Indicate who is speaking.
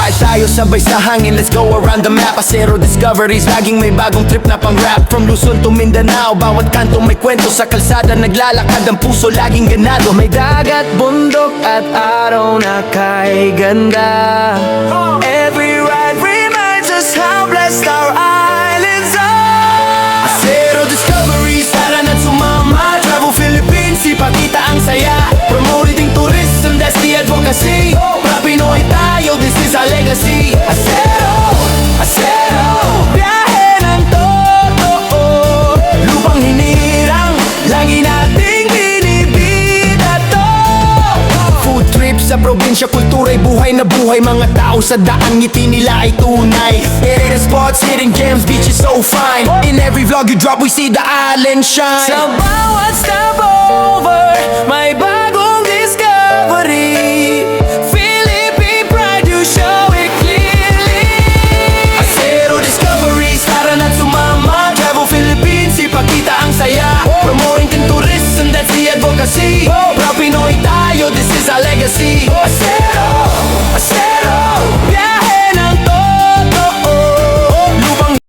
Speaker 1: Ride tayo sabay sa hangin, let's go around the map. ASERO discoveries, laging may bagong trip na pang rap. From Luzon to Mindanao, bawat kanto may kwento. Sa kalsada naglalakad, ang puso laging ganado. May dagat, bundok at araw na kay ganda. Every ride reminds us how blessed our islands are. ASERO discoveries, tara na't sumama. Travel Philippines, ipakita ang saya. Promoting tourism, that's the advocacy. Pinoy tayo, this is our legacy. ASERO, ASERO, biyahe ng totoo. Lupang hinirang, lagi nating binibida to. Food trip sa probinsya, kultura'y buhay na buhay. Mga tao sa daan, ngiti nila ay tunay. Hidden spots, hidden gems, beaches so fine. In every vlog you drop, we see the island shine. Sa bawat stopover, may bagong discovery.